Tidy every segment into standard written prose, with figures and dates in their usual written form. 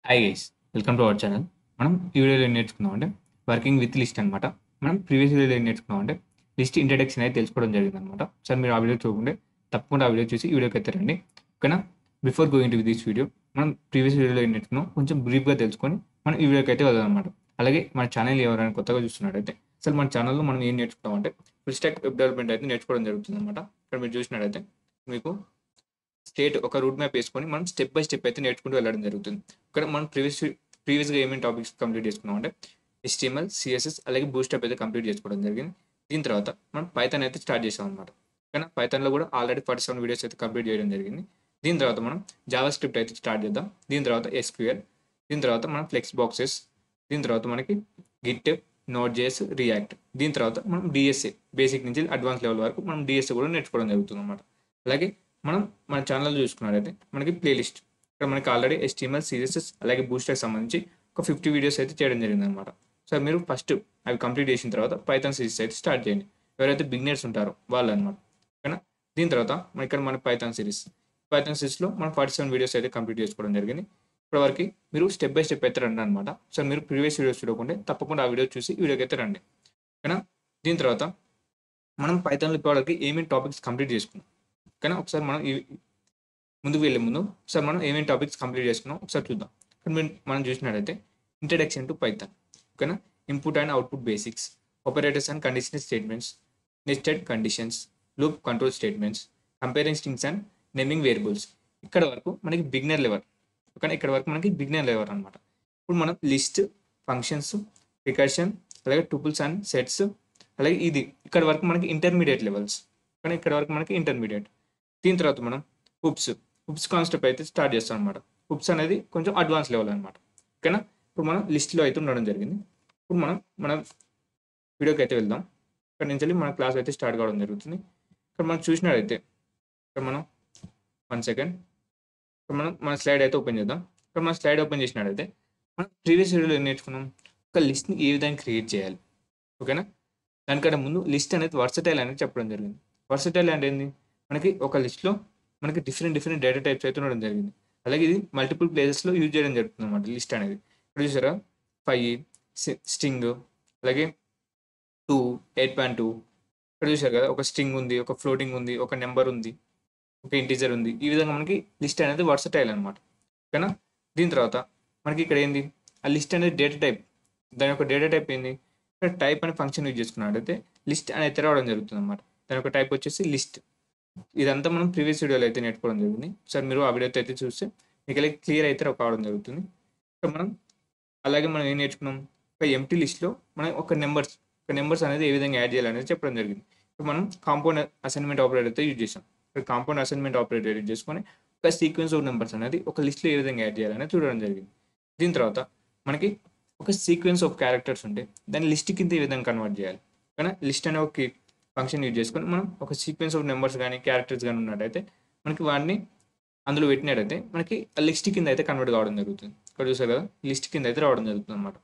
Hi guys, welcome to our channel. మనం ఈ వీడియోలో ఏం నేర్చుకున్నామంటే వర్కింగ్ విత్ లిస్ట్ అనమాట. మనం ప్రీవియస్ వీడియోలో ఏం నేర్చుకున్నామంటే లిస్ట్ ఇంట్రడక్షన్ అయితే తెలుసుకోవడం జరిగింది అనమాట. సార్ మీరు ఆ వీడియో చూడకుంటే తప్పకుండా ఆ వీడియో చూసి ఈ వీడియోకి అయితే రండి. ఓకేనా? Before going to this video మనం ప్రీవియస్ వీడియోలో ఏం నేర్చుకున్నాం కొంచెం బ్రీఫ్గా తెలుసుకొని మనం ఈ వీడియోకి అయితే వద్దాం అనమాట. అలాగే మన ఛానల్ ఎవరైనా కొత్తగా చూస్తున్నట్టయితే అసలు మన ఛానల్లో మనం ఏం నేర్చుకున్నామంటే ఫుల్ స్టాక్ వెబ్ డెవలప్మెంట్ అయితే నేర్చుకోవడం జరుగుతుంది అనమాట. ఇక్కడ మీరు చూసినట్టయితే మీకు ఒక రూట్ మ్యాప్ వేసుకొని మనం స్టెప్ బై స్టెప్ అయితే నేర్చుకుంటూ వెళ్ళడం జరుగుతుంది. ఇక్కడ మనం ప్రీవియస్గా ఏమేమి టాపిక్స్ కంప్లీట్ చేసుకున్నాం అంటే HTML, CSS అలాగే బూస్టప్ అయితే కంప్లీట్ చేసుకోవడం జరిగింది. దీని తర్వాత మనం పైథాన్ అయితే స్టార్ట్ చేసాం అనమాట. కానీ పైథాన్లో కూడా ఆల్రెడీ 47 వీడియోస్ అయితే కంప్లీట్ చేయడం జరిగింది. దీని తర్వాత మనం జావా స్క్రిప్ట్ అయితే స్టార్ట్ చేద్దాం. దీని తర్వాత SQL, దీని తర్వాత మనం ఫ్లెక్స్ బాక్సెస్, దీని తర్వాత మనకి గిట్, Node.js, రియాక్ట్, దీని తర్వాత మనం DSA బేసిక్ నుంచి అడ్వాన్స్ లెవెల్ వరకు మనం DSA కూడా నేర్చుకోవడం జరుగుతుంది అనమాట. అలాగే మనం మన ఛానల్ చూసుకున్నట్టయితే మనకి ప్లేలిస్ట్ ఇక్కడ మనకి ఆల్రెడీ HTML, CSS అలాగే బూస్టర్కి సంబంధించి ఒక 50 వీడియోస్ అయితే చేయడం జరిగింది అనమాట. సో మీరు ఫస్ట్ అవి కంప్లీట్ చేసిన తర్వాత పైథాన్ సిరీస్ అయితే స్టార్ట్ చేయండి. ఎవరైతే బిగినర్స్ ఉంటారో వాళ్ళు అనమాట. ఓకేనా? దీని తర్వాత మన పైథాన్ సిరీస్లో మనం 47 వీడియోస్ అయితే కంప్లీట్ చేసుకోవడం జరిగింది. ఇప్పటివరకు మీరు స్టెప్ బై స్టెప్ అయితే రండి అనమాట. సో మీరు ప్రీవియస్ వీడియోస్ చూడకుంటే తప్పకుండా ఆ వీడియో చూసి ఈ వీడియోకి అయితే రండి. ఓకేనా? దీని తర్వాత మనం పైథాన్లో ఇప్పటివరకు ఏమేమి టాపిక్స్ కంప్లీట్ చేసుకున్నాం. ఓకేనా? ఒకసారి మనం ముందుకు వెళ్ళే ముందు ఒకసారి మనం ఏమేమి టాపిక్స్ కంప్లీట్ చేసుకున్నాం ఒకసారి చూద్దాం. ఇక్కడ మనం చూసినట్టయితే ఇంట్రడక్షన్ టు పైథాన్. ఓకేనా? Input and output basics, operators and conditional statements, nested conditions, loop control statements, comparing strings and naming variables. ఇక్కడ వరకు మనకి బిగినర్ లెవెల్. ఓకేనా? ఇక్కడ వరకు మనకి బిగినర్ లెవెల్ అనమాట. ఇప్పుడు మనం లిస్ట్, ఫంక్షన్స్, రికర్షన్ అలాగే టూపుల్స్ అండ్ సెట్స్ అలాగే ఇక్కడ వరకు మనకి ఇంటర్మీడియట్ లెవెల్స్. కానీ ఇక్కడ వరకు మనకి ఇంటర్మీడియట్. దీని తర్వాత మనం హుప్స్ కాన్సెప్ట్ అయితే స్టార్ట్ చేస్తాం అనమాట. హుప్స్ అనేది కొంచెం అడ్వాన్స్ లెవెల్ అనమాట. ఓకేనా? ఇప్పుడు మనం లిస్ట్లో అయితే ఉండడం జరిగింది. ఇప్పుడు మన వీడియోకి అయితే వెళ్దాం. ఇక్కడ నుంచి మన క్లాస్ అయితే స్టార్ట్ కావడం జరుగుతుంది. ఇక్కడ మనం చూసినట్టయితే ఇక్కడ మనం 1 సెకండ్ ఇక్కడ మన స్లైడ్ అయితే ఓపెన్ చేద్దాం. ఇక్కడ మన స్లైడ్ ఓపెన్ చేసినట్టయితే మనం ప్రీవియస్ వీడియోలో ఏం నేర్చుకున్నాం, ఒక లిస్ట్ని ఏ విధంగా క్రియేట్ చేయాలి. ఓకేనా? దానికంటే ముందు లిస్ట్ అనేది వర్సటైల్ అనేది చెప్పడం జరిగింది. వర్సటైల్ అంటే ఏంది, మనకి ఒక లిస్ట్లో మనకి డిఫరెంట్ డేటా టైప్స్ అయితే ఉండడం జరిగింది. అలాగే ఇది మల్టిపుల్ ప్లేసెస్లో యూజ్ చేయడం జరుగుతుంది అనమాట. లిస్ట్ అనేది ఇక్కడ చూసారా 5, స్ట్రింగ్ అలాగే 2, 8.2 ఇక్కడ చూసారు కదా, ఒక స్ట్రింగ్ ఉంది, ఒక ఫ్లోటింగ్ ఉంది, ఒక నెంబర్ ఉంది, ఒక ఇంటీజర్ ఉంది. ఈ విధంగా మనకి లిస్ట్ అనేది వర్సటైల్ అనమాట. ఓకేనా? దీని తర్వాత మనకి ఇక్కడ ఏంది, ఆ లిస్ట్ అనేది డేటా టైప్. దాని యొక్క డేటా టైప్ ఏంది, ఇక్కడ టైప్ అనే ఫంక్షన్ యూజ్ చేసుకున్నట్టయితే లిస్ట్ అనేది తెరవడం జరుగుతుంది అనమాట. దాని యొక్క టైప్ వచ్చేసి లిస్ట్. ఇదంతా మనం ప్రీవియస్ వీడియోలో అయితే నేర్చుకోవడం జరిగింది. సార్ మీరు ఆ వీడియోతో అయితే చూస్తే మీకు క్లియర్ అయితే కావడం జరుగుతుంది. ఇక్కడ అలాగే మనం ఏం నేర్చుకున్నాం, ఒక ఎంటీ లిస్ట్లో మనం ఒక నెంబర్స్ అనేది ఏ విధంగా యాడ్ చేయాలనేది చెప్పడం జరిగింది. ఇప్పుడు మనం కాంపౌండ్ అసైన్మెంట్ ఆపరేటర్ అయితే యూజ్ చేసాం. ఇక్కడ కాంపౌండ్ అసైన్మెంట్ ఆపరేటర్ యూజ్ చేసుకొని ఒక సీక్వెన్స్ ఆఫ్ నెంబర్స్ అనేది ఒక లిస్ట్లో ఏ విధంగా యాడ్ చేయాలనేది చూడడం జరిగింది. దీని తర్వాత మనకి ఒక సీక్వెన్స్ ఆఫ్ క్యారెక్టర్స్ ఉంటే దాన్ని లిస్ట్ కింద ఏ విధంగా కన్వర్ట్ చేయాలి. కానీ లిస్ట్ అనే ఒక ఫంక్షన్ యూజ్ చేసుకొని మనం ఒక సీక్వెన్స్ ఆఫ్ నెంబర్స్ కానీ క్యారెక్టర్స్ కానీ ఉన్నట్టయితే మనకి వాటిని అందులో పెట్టినట్టయితే మనకి లిస్ట్ కింద అయితే కన్వర్ట్ కావడం జరుగుతుంది. ఇక్కడ చూసారు కదా, లిస్ట్ కింద అయితే రావడం జరుగుతుంది అనమాట.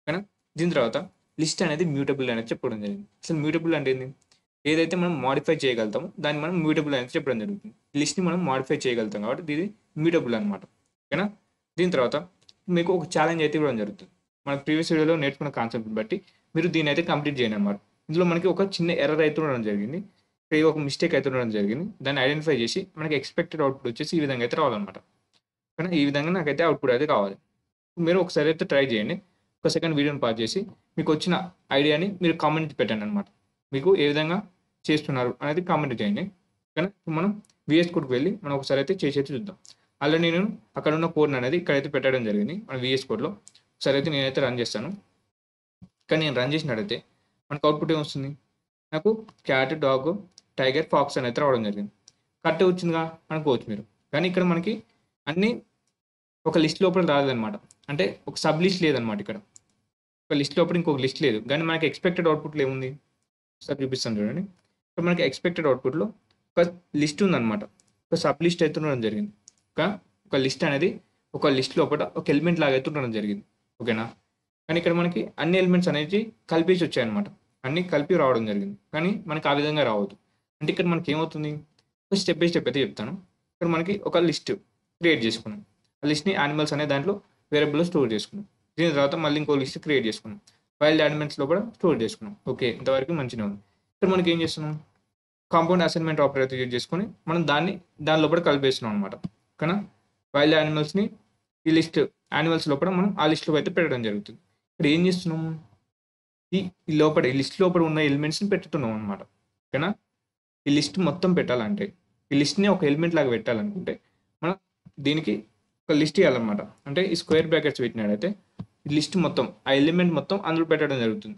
కానీ దీని తర్వాత లిస్ట్ అనేది మ్యూటబుల్ అనేది చెప్పడం జరిగింది. అసలు మ్యూటబుల్ అంటే ఏంది, ఏదైతే మనం మాడిఫై చేయగలుగుతామో దాన్ని మనం మ్యూటబుల్ అనేది చెప్పడం జరుగుతుంది. లిస్ట్ని మనం మాడిఫై చేయగలుగుతాం కాబట్టి ఇది మ్యూటబుల్ అనమాట. ఓకేనా? దీని తర్వాత మీకు ఒక ఛాలెంజ్ అయితే ఇవ్వడం జరుగుతుంది. మన ప్రీవియస్ వీడియోలో నేర్చుకున్న కాన్సెప్ట్ని బట్టి మీరు దీన్ని అయితే కంప్లీట్ చేయండి అనమాట. ఇందులో మనకి ఒక చిన్న ఎర్రర్ అయితే ఉండడం జరిగింది, ఒక మిస్టేక్ అయితే ఉండడం జరిగింది. దాన్ని ఐడెంటిఫై చేసి మనకి ఎక్స్పెక్టెడ్ అవుట్పుట్ వచ్చేసి ఈ విధంగా అయితే రావాలన్నమాట. కానీ ఈ విధంగా నాకైతే అవుట్పుట్ అయితే కావాలి. మీరు ఒకసారి అయితే ట్రై చేయండి. ఒక సెకండ్ వీడియోని పాజ్ చేసి మీకు వచ్చిన ఐడియాని మీరు కామెంట్ పెట్టండి అనమాట. మీకు ఏ విధంగా చేస్తున్నారు అనేది కామెంట్ చేయండి. కానీ మనం VS కోడ్కి వెళ్ళి మనం ఒకసారి అయితే చేసి చూద్దాం. ఆల్రెడీ నేను అక్కడ ఉన్న కోడ్ అనేది ఇక్కడైతే పెట్టడం జరిగింది మన VS కోడ్లో. ఒకసారి అయితే నేనైతే రన్ చేస్తాను. కానీ నేను రన్ చేసినట్టయితే మనకు అవుట్పుట్ ఏమొస్తుంది, నాకు క్యాట్, డాగ్, టైగర్, ఫాక్స్ అనేది రావడం జరిగింది. కరెక్ట్ వచ్చిందిగా అనుకోవచ్చు మీరు. కానీ ఇక్కడ మనకి అన్నీ ఒక లిస్ట్ లోపల రాలేదన్నమాట. అంటే ఒక సబ్ లిస్ట్ లేదనమాట. ఇక్కడ ఒక లిస్ట్ లోపల ఇంకొక లిస్ట్ లేదు. కానీ మనకి ఎక్స్పెక్టెడ్ అవుట్పుట్లో ఏముంది సార్ చూపిస్తాను చూడండి. ఇక్కడ మనకి ఎక్స్పెక్టెడ్ అవుట్పుట్లో ఒక లిస్ట్ ఉందన్నమాట. ఒక సబ్ లిస్ట్ అయితే ఉండడం జరిగింది. ఒక లిస్ట్ అనేది ఒక లిస్ట్ లోపల ఒక ఎలిమెంట్ లాగా అయితే ఉండడం జరిగింది. ఓకేనా? కానీ ఇక్కడ మనకి అన్ని ఎలిమెంట్స్ అనేది కలిపేసి వచ్చాయన్నమాట. అన్నీ కలిపి రావడం జరిగింది. కానీ మనకి ఆ విధంగా రావద్దు. అంటే ఇక్కడ మనకి ఏమవుతుంది, ఒక స్టెప్ బై స్టెప్ అయితే చెప్తాను. ఇక్కడ మనకి ఒక లిస్ట్ క్రియేట్ చేసుకున్నాం. ఆ లిస్ట్ని యానిమల్స్ అనే దాంట్లో వేరియబుల్లో స్టోర్ చేసుకున్నాం. దీని తర్వాత మళ్ళీ ఇంకో లిస్ట్ క్రియేట్ చేసుకున్నాం. వైల్డ్ ఎలిమెంట్స్ లోపల స్టోర్ చేసుకున్నాం. ఓకే, ఇంతవరకు మంచిగా ఉంది. ఇక్కడ మనకి ఏం చేస్తున్నాం, కాంపౌండ్ అసైన్మెంట్ ఆపరేటర్ యూజ్ చేసుకొని మనం దాని లోపల కలిపేస్తున్నాం అనమాట. ఓకేనా, వైల్డ్ యానిమల్స్ని ఈ లిస్ట్ యానిమల్స్ లోపల మనం ఆ లిస్ట్లో అయితే పెట్టడం జరుగుతుంది. ఇక్కడ ఏం చేస్తున్నాము, ఈ లిస్ట్ లోపల ఉన్న ఎలిమెంట్స్ని పెట్టుతున్నాం అనమాట. ఓకేనా, ఈ లిస్ట్ మొత్తం పెట్టాలంటే, ఈ లిస్ట్ని ఒక ఎలిమెంట్ లాగా పెట్టాలనుకుంటే మనం దీనికి ఒక లిస్ట్ ఇవ్వాలన్నమాట. అంటే ఈ స్క్వేర్ బ్రాకెట్స్ పెట్టినాడైతే ఈ లిస్ట్ మొత్తం, ఆ ఎలిమెంట్ మొత్తం అందులో పెట్టడం జరుగుతుంది.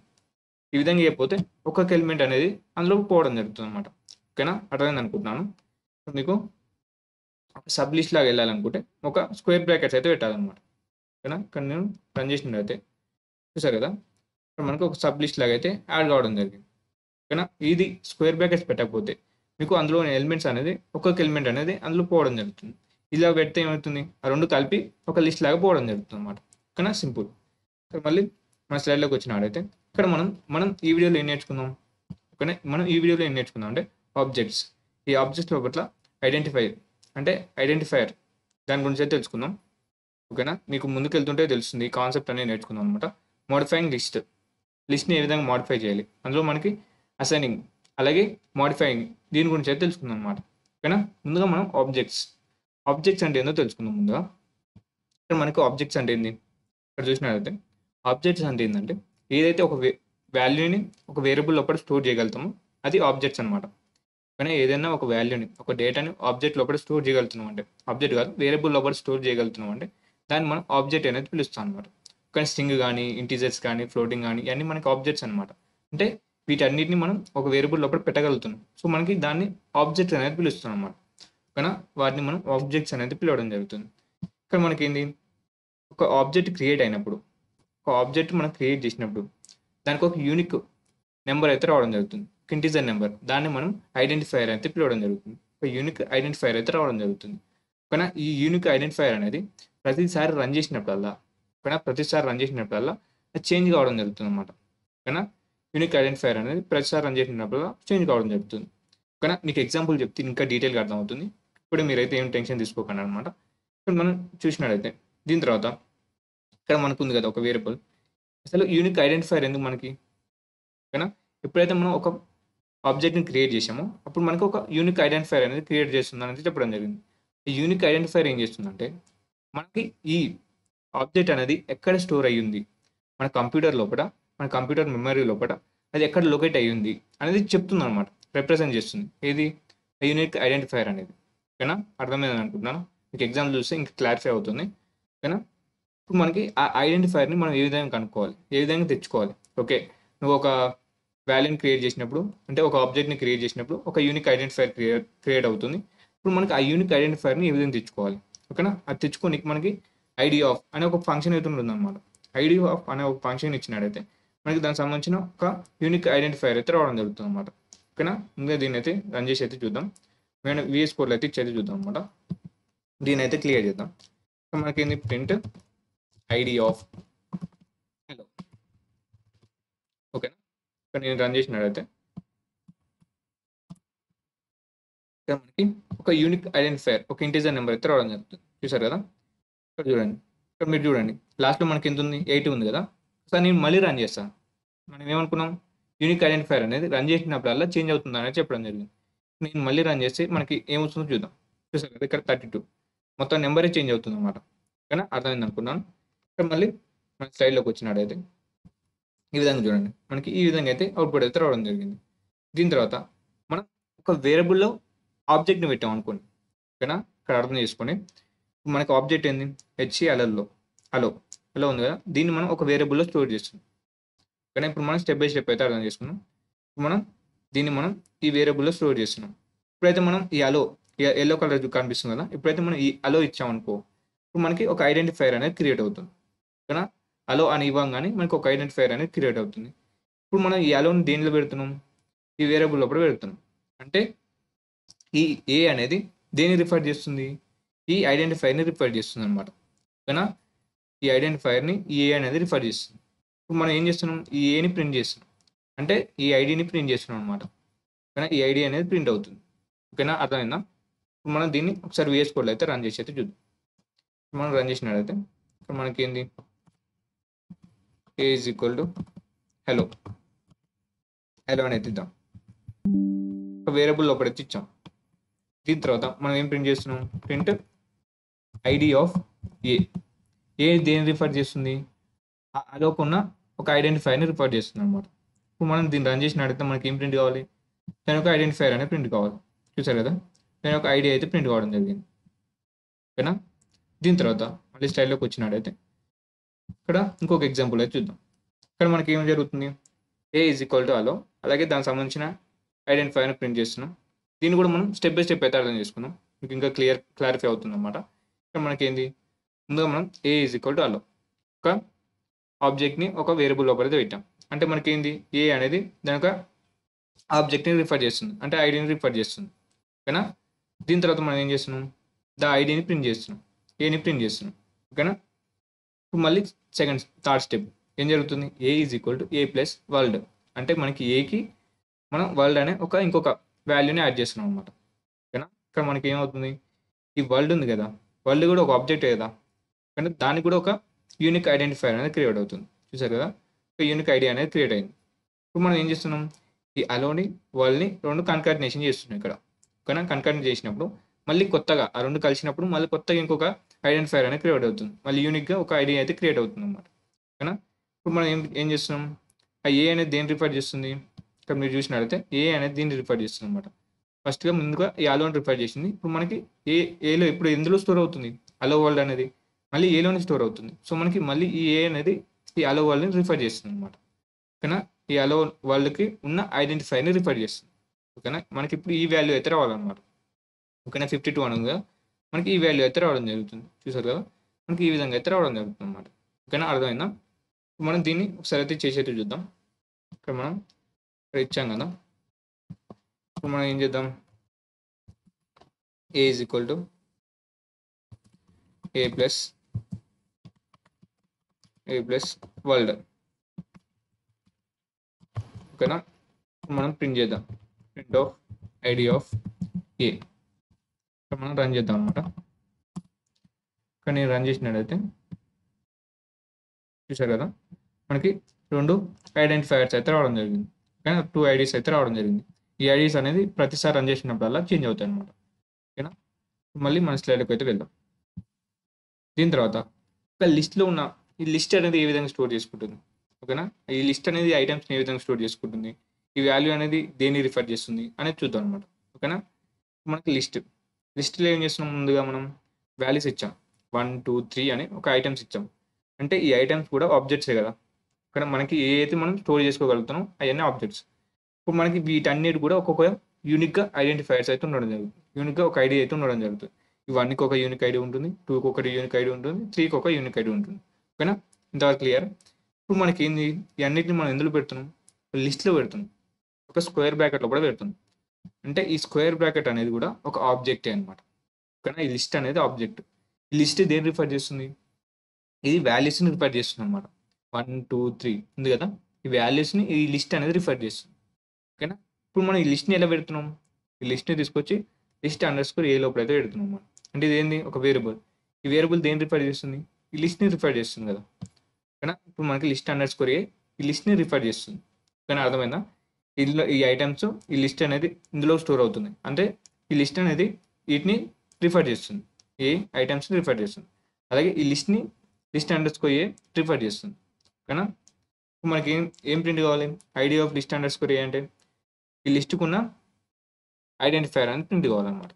ఈ విధంగా చేయకపోతే ఒక్కొక్క ఎలిమెంట్ అనేది అందులో పోవడం జరుగుతుంది అనమాట. ఓకేనా, అర్థమైంది అనుకుంటున్నాను. మీకు ఒక సబ్ లిస్ట్ లాగా వెళ్ళాలనుకుంటే ఒక స్క్వేర్ బ్రాకెట్స్ అయితే పెట్టాలన్నమాట. ఓకేనా, ఇక్కడ నేను రన్ చేసినట్లయితే చూసారు కదా, ఇక్కడ మనకు ఒక సబ్ లిస్ట్ లాగా అయితే యాడ్ కావడం జరిగింది. ఓకేనా, ఇది స్క్వేర్ బ్రాకెట్స్ పెట్టకపోతే మీకు అందులో ఎలిమెంట్స్ అనేది ఒక్కొక్క ఎలిమెంట్ అనేది అందులో పోవడం జరుగుతుంది. ఇలా పెడితే ఏమవుతుంది, ఆ రెండు కలిపి ఒక లిస్ట్ లాగా పోవడం జరుగుతుంది అనమాట. ఓకేనా, సింపుల్. ఇక్కడ మళ్ళీ మన స్లైడ్లోకి వచ్చినాడైతే ఇక్కడ మనం ఈ వీడియోలో ఏం నేర్చుకుందాం. ఓకేనా, మనం ఈ వీడియోలో ఏం నేర్చుకుందాం అంటే ఆబ్జెక్ట్స్. ఈ ఆబ్జెక్ట్స్ లోపల ఐడెంటిఫైయర్ దాని గురించి అయితే తెలుసుకుందాం. ఓకేనా, మీకు ముందుకు వెళ్తుంటే తెలుస్తుంది ఈ కాన్సెప్ట్ అనేది నేర్చుకుందాం అనమాట. మోడిఫైయింగ్ లిస్ట్ని ఏ విధంగా మోడిఫై చేయాలి, అందులో మనకి అసైనింగ్ అలాగే మోడిఫైయింగ్ దీని గురించి అయితే తెలుసుకుందాం అనమాట. ఓకేనా, ముందుగా మనం ఆబ్జెక్ట్స్ అంటే ఏందో తెలుసుకుందాం. ముందుగా ఇక్కడ మనకు ఆబ్జెక్ట్స్ అంటే ఏంది, ఇక్కడ చూసినట్లయితే ఆబ్జెక్ట్స్ అంటే ఏంటంటే ఏదైతే ఒక వాల్యూని ఒక వేరియబుల్ లోపల స్టోర్ చేయగలుగుతామో అది ఆబ్జెక్ట్స్ అనమాట. కానీ ఏదైనా ఒక వాల్యూని ఒక డేటాని ఆబ్జెక్ట్ లోపల స్టోర్ చేయగలుగుతున్నాం అంటే, ఆబ్జెక్ట్ కాదు వేరియబుల్ లోపల స్టోర్ చేయగలుగుతున్నాం అంటే దాన్ని మనం ఆబ్జెక్ట్ అనేది పిలుస్తాం అనమాట. కానీ స్ట్రింగ్ కానీ ఇంటీజర్స్ కానీ ఫ్లోటింగ్ కానీ ఇవన్నీ మనకి ఆబ్జెక్ట్స్ అనమాట. అంటే వీటన్నిటిని మనం ఒక వేరియబుల్ లోపల పెట్టగలుగుతున్నాం. సో మనకి దాన్ని ఆబ్జెక్ట్స్ అనేది పిలుస్తాం అనమాట. కానీ వాటిని మనం ఆబ్జెక్ట్స్ అనేది పిలవడం జరుగుతుంది. ఇక్కడ మనకి ఏంది, ఒక ఆబ్జెక్ట్ క్రియేట్ అయినప్పుడు, ఒక ఆబ్జెక్ట్ మనం క్రియేట్ చేసినప్పుడు దానికి ఒక యూనిక్ నెంబర్ అయితే రావడం జరుగుతుంది, ఇంటీజర్ నెంబర్. దాన్ని మనం ఐడెంటిఫైయర్ అయితే పిలవడం జరుగుతుంది. ఒక యూనిక్ ఐడెంటిఫైయర్ అయితే రావడం జరుగుతుంది. కానీ ఈ యూనిక్ ఐడెంటిఫైయర్ అనేది ప్రతిసారి రన్ చేసినప్పుడల్లా అది చేంజ్ కావడం జరుగుతుంది అనమాట. ఓకేనా, యూనిక్ ఐడెంటిఫైయర్ అనేది ప్రతిసారి రన్ చేసినప్పుడల్లా చేంజ్ కావడం జరుగుతుంది. ఓకేనా, మీకు ఎగ్జాంపుల్ చెప్తే ఇంకా డీటెయిల్గా అర్థమవుతుంది. ఇప్పుడు మీరైతే ఏం టెన్షన్ తీసుకోకండి అనమాట. ఇప్పుడు మనం చూసినట్లయితే దీని తర్వాత ఇక్కడ మనకు ఉంది కదా ఒక వేరియబుల్. అసలు యూనిక్ ఐడెంటిఫైయర్ ఎందుకు మనకి, ఓకేనా, ఎప్పుడైతే మనం ఒక ఆబ్జెక్ట్ని క్రియేట్ చేసామో అప్పుడు మనకు ఒక యూనిక్ ఐడెంటిఫైయర్ అనేది క్రియేట్ చేస్తుంది అనేది చెప్పడం జరిగింది. ఈ యూనిక్ ఐడెంటిఫైయర్ ఏం చేస్తుందంటే మనకి ఈ ఆబ్జెక్ట్ అనేది ఎక్కడ స్టోర్ అయ్యింది, మన కంప్యూటర్ మెమరీ లోపల అది ఎక్కడ లొకేట్ అయ్యింది అనేది చెప్తుంది అనమాట, రిప్రజెంట్ చేస్తుంది. ఏది యూనిక్ ఐడెంటిఫైయర్ అనేది. ఓకేనా, అర్థమైందని అనుకుంటున్నాను. మీకు ఎగ్జాంపుల్ చూస్తే ఇంకా క్లారిఫై అవుతుంది. ఓకేనా, ఇప్పుడు మనకి ఆ ఐడెంటిఫైయర్ని మనం ఏ విధంగా కనుక్కోవాలి, ఏ విధంగా తెచ్చుకోవాలి. ఓకే, నువ్వు ఒక వాల్యూని క్రియేట్ చేసినప్పుడు, అంటే ఒక ఆబ్జెక్ట్ని క్రియేట్ చేసినప్పుడు ఒక యూనిక్ ఐడెంటిఫైర్ క్రియేట్ అవుతుంది. ఇప్పుడు మనకి ఆ యూనిక్ ఐడెంటిఫైర్ని ఏ విధంగా తెచ్చుకోవాలి. ఓకేనా, అది తెచ్చుకోనికి మనకి ఐడి ఆఫ్ అనే ఒక ఫంక్షన్ అయితే ఉంటుందన్నమాట. ఐడి ఆఫ్ అనే ఒక ఫంక్షన్ ఇచ్చినాడైతే మనకి దానికి సంబంధించిన ఒక యూనిక్ ఐడెంటిఫైర్ అయితే రావడం జరుగుతుంది అనమాట. ఓకేనా, ఇంకా దీన్ని అయితే రన్ చేసి అయితే చూద్దాం. మేము VS కోడ్లో అయితే ఇచ్చేది చూద్దాం అనమాట. దీని అయితే క్లియర్ చేద్దాం. మనకి ఏంది, ప్రింట్ ఐడి ఆఫ్ హలో. ఓకేనా, ఇక్కడ నేను రన్ చేసినట్లయితే ఇక్కడ మనకి ఒక యూనిక్ ఐడెంటిఫైర్ ఒక ఇంటీజర్ నెంబర్ అయితే రావడం జరుగుతుంది. చూసారు కదా, ఇక్కడ చూడండి, ఇక్కడ మీరు చూడండి లాస్ట్లో మనకి ఎంత ఉంది, 8 ఉంది కదా. సార్ నేను మళ్ళీ రన్ చేస్తాను. మనం ఏమనుకున్నాం, యూనిక్ ఐడెంటిఫైర్ అనేది రన్ చేసినప్పుడల్లా చేంజ్ అవుతుంది అనేది చెప్పడం జరిగింది. నేను మళ్ళీ రన్ చేస్తే మనకి ఏమవుతుందో చూద్దాం. చూసారు కదా, ఇక్కడ 32 మొత్తం నెంబరే చేంజ్ అవుతుంది అనమాట. ఓకేనా, అర్థమైంది అనుకున్నాను. ఇక్కడ మళ్ళీ మన స్లైడ్లోకి వచ్చినాడైతే ఈ విధంగా చూడండి, మనకి ఈ విధంగా అయితే అవుట్పుట్ అయితే రావడం జరిగింది. దీని తర్వాత మనం ఒక వేరియబుల్లో ఆబ్జెక్ట్ని పెట్టాం అనుకోండి. ఓకేనా, ఇక్కడ అర్థం చేసుకొని మనకి ఆబ్జెక్ట్ ఏంది, హలో ఉంది కదా, దీన్ని మనం ఒక వేరియబుల్లో స్టోర్ చేస్తున్నాం. కానీ ఇప్పుడు మనం స్టెప్ బై స్టెప్ అయితే అర్థం చేసుకున్నాం. దీన్ని మనం ఈ వేరియబుల్లో స్టోర్ చేస్తున్నాం. ఇప్పుడైతే మనం ఈ ఎల్లో కలర్ కనిపిస్తుంది కదా, ఇప్పుడైతే మనం ఈ అలో ఇచ్చామనుకో, ఇప్పుడు మనకి ఒక ఐడెంటిఫైర్ అనేది క్రియేట్ అవుతుంది. ఓకేనా, అలో అని ఇవ్వగానే మనకి ఒక ఐడెంటిఫైర్ అనేది క్రియేట్ అవుతుంది. ఇప్పుడు మనం ఈ అలోని దేనిలో పెడుతున్నాం, ఈ వేరియబుల్ లోపల పెడుతున్నాం. అంటే ఈ ఏ అనేది దేన్ని రిఫర్ చేస్తుంది, ఈ ఐడెంటిఫైర్ని రిఫర్ చేస్తుంది అనమాట. ఓకేనా, ఈ ఐడెంటిఫైర్ని ఈ ఏ అనేది రిఫర్ చేస్తుంది. ఇప్పుడు మనం ఏం చేస్తున్నాం, ఈ ఏని ప్రింట్ చేస్తున్నాం, అంటే ఈ ఐడిని ప్రింట్ చేస్తున్నాం అనమాట. ఓకేనా, ఈ ఐడి అనేది ప్రింట్ అవుతుంది. ఓకేనా, అర్థమైందా. ఇప్పుడు మనం దీన్ని ఒకసారి VS కోడ్లో అయితే రన్ చేసి అయితే చూద్దాం. మనం రన్ చేసినట్లయితే ఇక్కడ మనకి ఏంది ఏ ఈజ్ ఈక్వల్ టు హలో అనేది ఇద్దాం. ఒక వేరియబుల్ లోపల ఇచ్చాం. దీని తర్వాత మనం ఏం ప్రింట్ చేస్తున్నాం, ప్రింట్ ఐడి ఆఫ్ ఏ దేని రిఫర్ చేస్తుంది, అలోపు ఉన్న ఒక ఐడెంటిఫైర్ని రిఫర్ చేస్తుంది అనమాట. ఇప్పుడు మనం దీన్ని రన్ చేసినట్టయితే మనకి ఏం ప్రింట్ కావాలి, దాని ఒక ఐడెంటిఫైర్ అనేది ప్రింట్ కావాలి. చూసారు కదా, దాని ఒక ఐడి అయితే ప్రింట్ కావడం జరిగింది. ఓకేనా. దీని తర్వాత మళ్ళీ స్టైల్లోకి వచ్చినట్టయితే ఇక్కడ ఇంకొక ఎగ్జాంపుల్ అయితే చూద్దాం. ఇక్కడ మనకి ఏం జరుగుతుంది, ఏ ఈజ్ ఈక్వల్ టు అలో, అలాగే దానికి సంబంధించిన ఐడెంటిఫైర్ని ప్రింట్ చేస్తున్నాం. దీన్ని కూడా మనం స్టెప్ బై స్టెప్ అయితే అర్థం చేసుకున్నాం, మీకు ఇంకా క్లారిఫై అవుతుంది అనమాట. ఇక్కడ మనకి ఏంది, ముందుగా మనం ఏ ఈజ్ ఈక్వల్ టు అలో ఒక ఆబ్జెక్ట్ని ఒక వేరియబుల్ లోపలైతే పెట్టాం. అంటే మనకి ఏంది, ఏ అనేది దాని ఒక ఆబ్జెక్ట్ని రిఫర్ చేస్తుంది, అంటే ఐడిని రిఫర్ చేస్తుంది. ఓకేనా. దీని తర్వాత మనం ఏం చేస్తున్నాం, ద ఐడిని ప్రింట్ చేస్తున్నాం, ఏని ప్రింట్ చేస్తున్నాం. ఓకేనా. ఇప్పుడు మళ్ళీ థర్డ్ స్టెప్ ఏం జరుగుతుంది, A is equal to A plus world, అంటే మనకి ఏకి మనం వరల్డ్ అనే ఇంకొక వాల్యూని యాడ్ చేస్తున్నాం అనమాట. ఓకేనా. ఇక్కడ మనకి ఏమవుతుంది, ఈ వరల్డ్ ఉంది కదా, వరల్డ్ కూడా ఒక ఆబ్జెక్ట్ కదా, కానీ దానికి కూడా ఒక యూనిక్ ఐడెంటిఫైర్ అనేది క్రియేట్ అవుతుంది. చూసారు కదా, ఒక యూనిక్ ఐడి అనేది క్రియేట్ అయింది. ఇప్పుడు మనం ఏం చేస్తున్నాం, ఈ అలోని వరల్డ్ని రెండు కన్కాటినేషన్ చేస్తున్నాం ఇక్కడ. ఓకేనా. కన్కాటినేట్ చేసినప్పుడు మళ్ళీ కొత్తగా ఆ రెండు కలిసినప్పుడు మళ్ళీ కొత్తగా ఇంకొక ఐడెంటిఫైర్ అనేది క్రియేట్ అవుతుంది, మళ్ళీ యూనిక్గా ఒక ఐడి అయితే క్రియేట్ అవుతుంది అనమాట. ఓకేనా. ఇప్పుడు మనం ఏం చేస్తున్నాం, ఆ ఏ అనేది దేని రిఫర్ చేస్తుంది, ఇక్కడ మీరు చూసినట్లయితే ఏ అనేది దీన్ని రిఫర్ చేస్తుంది అనమాట. ఫస్ట్గా ముందుగా ఈ అలోని రిఫర్ చేసింది. ఇప్పుడు మనకి ఏలో ఇప్పుడు ఎందులో స్టోర్ అవుతుంది, అలో వరల్డ్ అనేది మళ్ళీ ఏలోనే స్టోర్ అవుతుంది. సో మనకి మళ్ళీ ఈ ఏ అనేది ఈ అలో వరల్డ్ని రిఫర్ చేస్తుంది అనమాట. ఓకేనా. ఈ అలో వరల్డ్కి ఉన్న ఐడెంటిఫైర్ని రిఫర్ చేస్తుంది. ఓకేనా. మనకి ఇప్పుడు ఈ వాల్యూ అయితే రావాలన్నమాట. ఓకేనా. 52 అనగా మనకి ఈ వాల్యూ అయితే రావడం జరుగుతుంది. చూసారు కదా, మనకి ఈ విధంగా అయితే రావడం జరుగుతుంది అనమాట. ఓకేనా. అర్థమైందా. మనం దీన్ని ఒకసారి అయితే చేసేట్టు చూద్దాం. ఇక్కడ మనం ఇక్కడ ఇచ్చాం కదా, ఇప్పుడు మనం ఏం చేద్దాం, A is equal to A plus world. ఓకేనా. మనం ప్రింట్ చేద్దాం, print of ID of A. ఇక్కడ మనం రన్ చేద్దాం అనమాట. ఇక్కడ నేను రన్ చేసినట్టయితే చూసారు కదా, మనకి రెండు ఐడెంటిఫైర్స్ అయితే రావడం జరిగింది. ఓకేనా. 2 ఐడీస్ అయితే రావడం జరిగింది. ఈ ఐడీస్ అనేది ప్రతిసారి రన్ చేసినప్పుడల్లా చేంజ్ అవుతాయి అనమాట. ఓకేనా. మళ్ళీ మన స్లైడ్కి అయితే వెళ్దాం. దీని తర్వాత ఒక లిస్ట్లో ఉన్న ఈ లిస్ట్ అనేది ఏ విధంగా స్టోర్ చేసుకుంటుంది. ఓకేనా. ఈ లిస్ట్ అనేది ఐటమ్స్ని ఏ విధంగా స్టోర్ చేసుకుంటుంది, ఈ వాల్యూ అనేది దేన్ని రిఫర్ చేస్తుంది అనేది చూద్దాం అనమాట. ఓకేనా. మనకి లిస్ట్లో ఏం చేస్తున్నాం, ముందుగా మనం వాల్యూస్ ఇచ్చాం, 1 2 3 అని ఒక ఐటమ్స్ ఇచ్చాం. అంటే ఈ ఐటమ్స్ కూడా ఆబ్జెక్ట్సే కదా. ఇక్కడ మనకి ఏ అయితే మనం స్టోర్ చేసుకోగలుగుతామో అవన్నీ ఆబ్జెక్ట్స్. ఇప్పుడు మనకి వీటన్నిటి కూడా ఒక్కొక్క యూనిక్గా ఐడెంటిఫైర్స్ అయితే ఉండడం జరుగుతుంది, యూనిక్గా ఒక ఐడి అయితే ఉండడం జరుగుతుంది. ఈ 1కి ఒక యూనిక్ ఐడి ఉంటుంది, 2కి ఒక యూనిక్ ఐడి ఉంటుంది, 3కి ఒక యూనిక్ ఐడి ఉంటుంది. ఓకేనా. ఇంతవరకు క్లియర్. ఇప్పుడు మనకి ఏంది, ఈ అన్నిటిని మనం ఎందులో పెడుతున్నాం, లిస్ట్లో పెడుతున్నాం, ఒక స్క్వేర్ బ్రాకెట్లో కూడా పెడుతున్నాం. అంటే ఈ స్క్వేర్ బ్రాకెట్ అనేది కూడా ఒక ఆబ్జెక్టే అనమాట. ఓకేనా. ఈ లిస్ట్ అనేది ఆబ్జెక్ట్. ఈ లిస్ట్ దేని రిఫర్ చేస్తుంది, ఇది వాల్యూస్ని రిఫర్ చేస్తుంది అనమాట. 1 2 3 ఉంది కదా, ఈ వాల్యూస్ని ఈ లిస్ట్ అనేది రిఫర్ చేస్తుంది. ఓకేనా. ఇప్పుడు మనం ఈ లిస్ట్ని ఎలా పెడుతున్నాం, ఈ లిస్ట్ని తీసుకొచ్చి లిస్ట్ అండర్స్కోర్ ఏ లోపల అయితే పెడుతున్నాం మనం. అంటే ఇది ఏంది, ఒక వేరియబుల్. ఈ వేరియబుల్ దేని రిఫర్ చేస్తుంది, ఈ లిస్ట్ని రిఫర్ చేస్తుంది కదా. ఓకేనా. ఇప్పుడు మనకి లిస్ట్ అండర్స్కోర్ ఏ ఈ లిస్ట్ని రిఫర్ చేస్తుంది. ఓకేనా. అర్థమైందా. ఇందులో ఈ ఐటమ్స్ ఈ లిస్ట్ అనేది ఇందులో స్టోర్ అవుతుంది, అంటే ఈ లిస్ట్ అనేది వీటిని రిఫర్ చేస్తుంది, ఏ ఐటమ్స్ని రిఫర్ చేస్తుంది. అలాగే ఈ లిస్ట్ అండర్స్కోర్ ఏ రిఫర్ చేస్తుంది. ఓకేనా. ఇప్పుడు మనకి ఏం ప్రింట్ కావాలి, ఐడి ఆఫ్ లిస్ట్ అండర్స్కోర్ ఏ అంటే ఈ లిస్ట్కు ఉన్న ఐడెంటిఫైర్ అని ప్రింట్ కావాలన్నమాట.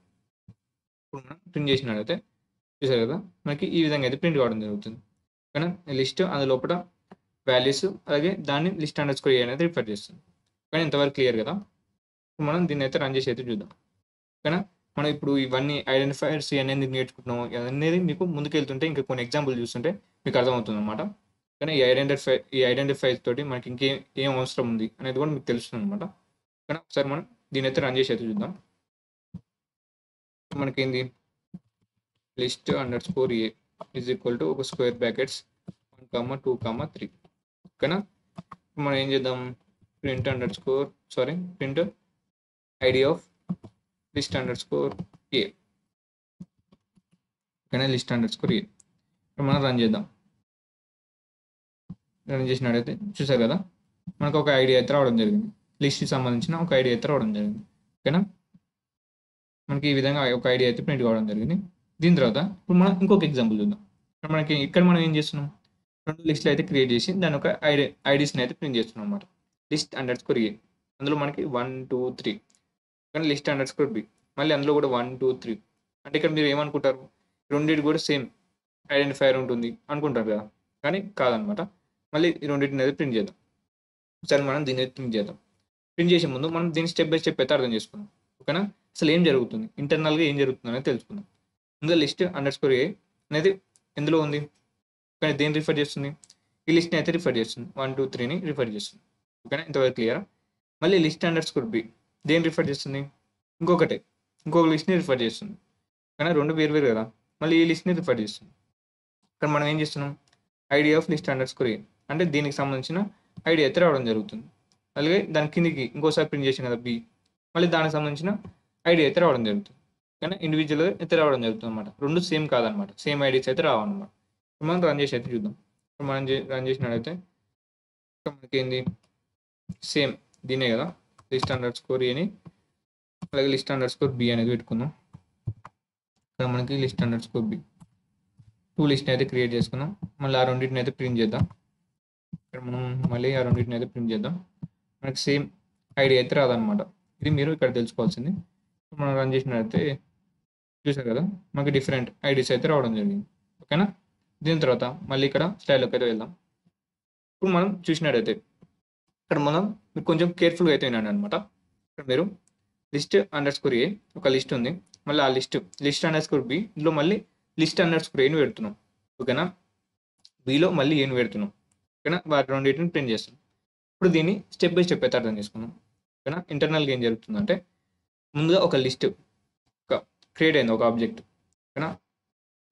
ఇప్పుడు మనం ప్రింట్ చేసినట్లయితే చూసారు కదా, మనకి ఈ విధంగా అయితే ప్రింట్ కావడం జరుగుతుంది. ఓకేనా. ఈ లిస్ట్ అందులోపల వాల్యూస్ అలాగే దాన్ని లిస్ట్ అండర్స్కోర్ ఏ అనేది రిఫర్ చేస్తుంది. కానీ ఇంతవరకు క్లియర్ కదా. ఇప్పుడు మనం దీన్ని అయితే రన్ చేసి అయితే చూద్దాం. ఓకేనా. మనం ఇప్పుడు ఇవన్నీ ఐడెంటిఫైర్స్ అనేది నేర్చుకుంటున్నాం అనేది మీకు ముందుకెళ్తుంటే ఇంకా కొన్ని ఎగ్జాంపుల్ చూస్తుంటే మీకు అర్థమవుతుంది అనమాట. కానీ ఈ ఐడెంటిఫైర్స్ తోటి మనకి ఏం అవసరం ఉంది అనేది కూడా మీకు తెలుస్తుంది అనమాట. కానీ ఒకసారి మనం దీని అయితే రన్ చేసి అయితే చూద్దాం. మనకేంది, list underscore A is equal to ఒక స్క్వేర్ బ్రాకెట్స్ 1 2 3. ఓకేనా. మనం ఏం చేద్దాం, print ID of list underscore A. ఓకేనా. లిస్ట్ అండర్స్కోర్ ఏ మనం రన్ చేద్దాం. రన్ చేసినట్టయితే చూసారు కదా, మనకు ఒక ఐడి అయితే రావడం జరిగింది. లిస్ట్కి సంబంధించిన ఒక ఐడి అయితే రావడం జరిగింది. ఓకేనా, మనకి ఈ విధంగా ఒక ఐడి అయితే ప్రింట్ కావడం జరిగింది. దీని తర్వాత ఇప్పుడు మనం ఇంకొక ఎగ్జాంపుల్ చూద్దాం. ఇక్కడ మనం ఏం చేస్తున్నాం, 2 లిస్టులు అయితే క్రియేట్ చేసి దాని ఒక ఐడీస్ని అయితే ప్రింట్ చేస్తున్నాం అనమాట. లిస్ట్ అండర్ స్కోర్ ఏ, అందులో మనకి 1 2 3, కానీ లిస్ట్ అండర్ స్కోర్ బి, మళ్ళీ అందులో కూడా 1 2 3. అంటే ఇక్కడ మీరు ఏమనుకుంటారు, రెండింటి కూడా సేమ్ ఐడెంటిఫైర్ ఉంటుంది అనుకుంటారు కదా, కానీ కాదనమాట. మళ్ళీ ఈ రెండింటిని అయితే ప్రింట్ చేద్దాం. ఒకసారి మనం దీన్ని ప్రింట్ చేద్దాం. ప్రింట్ చేసే ముందు మనం దీన్ని స్టెప్ బై స్టెప్ అయితే అర్థం చేసుకుందాం. ఓకేనా, అసలు ఏం జరుగుతుంది, ఇంటర్నల్గా ఏం జరుగుతుంది అనేది తెలుసుకుందాం. ముందుగా లిస్ట్ అండర్ స్కోర్ ఏ అనేది ఎందులో ఉంది, కానీ దేన్ని రిఫర్ చేస్తుంది, ఈ లిస్ట్ని అయితే రిఫర్ చేస్తుంది, 1 2 3ని రిఫర్ చేస్తుంది. ఓకేనా, ఇంతవరకు క్లియరా. మళ్ళీ లిస్ట్ అండర్ స్కోర్ బి దేన్ని రిఫర్ చేస్తుంది, ఇంకొక లిస్ట్ని రిఫర్ చేస్తుంది. కానీ రెండు వేరు కదా, మళ్ళీ ఈ లిస్ట్ని రిఫర్ చేస్తుంది. ఇక్కడ మనం ఏం చేస్తున్నాం, ID of list under score A అంటే దీనికి సంబంధించిన ఐడి అయితే రావడం జరుగుతుంది. అలాగే దాని కిందికి ఇంకోసారి ప్రింట్ చేసాం కదా బి, మళ్ళీ దానికి సంబంధించిన ఐడి అయితే రావడం జరుగుతుంది. కానీ ఇండివిజువల్గా అయితే రావడం జరుగుతుంది అనమాట. రెండు సేమ్ కాదనమాట, సేమ్ ఐడీస్ అయితే రావన్నమాట. మనం రన్ చేసి అయితే చూద్దాం. మనం రన్ చేసినట్టయితే మనకి ఏంది, సేమ్ దీనే కదా, లిస్ట్ అండర్ స్కోర్ ఏని అలాగే లిస్ట్ అండర్ స్కోర్ బి అనేది పెట్టుకుందాం. ఇక్కడ మనకి లిస్ట్ అండర్ స్కోర్ బి 2 లిస్ట్ని అయితే క్రియేట్ చేసుకుందాం. మళ్ళీ ఆ రెండింటిని అయితే ప్రింట్ చేద్దాం. ఇక్కడ మనం మళ్ళీ ఆ రెండింటిని అయితే ప్రింట్ చేద్దాం. మనకి సేమ్ ఐడి అయితే రాదనమాట. ఇది మీరు ఇక్కడ తెలుసుకోవాల్సింది. మనం రన్ చేసినట్టయితే చూసారు కదా, మనకి డిఫరెంట్ ఐడీస్ అయితే రావడం జరిగింది. ఓకేనా, దీని తర్వాత మళ్ళీ ఇక్కడ స్టైల్లోకి అయితే వెళ్దాం. ఇప్పుడు మనం చూసినట్టయితే ఇక్కడ మనం మీరు కొంచెం కేర్ఫుల్గా అయితే వినండి అనమాట. ఇక్కడ మీరు లిస్ట్ అండర్ స్కోర్ ఏ ఒక లిస్ట్ ఉంది, మళ్ళీ ఆ లిస్ట్ అండర్ స్కోర్ బి, ఇందులో మళ్ళీ లిస్ట్ అండర్ స్కోర్ ఏని పెడుతున్నాం. ఓకేనా, బిలో మళ్ళీ ఏని పెడుతున్నాం. ఓకేనా, వాటి రెండింటిని ప్రింట్ చేస్తాం. ఇప్పుడు దీన్ని స్టెప్ బై స్టెప్ అయితే అర్థం చేసుకున్నాం. ఓకేనా, ఇంటర్నల్గా ఏం జరుగుతుందంటే ముందుగా ఒక లిస్ట్ క్రియేట్ అయింది, ఒక ఆబ్జెక్ట్. ఓకేనా,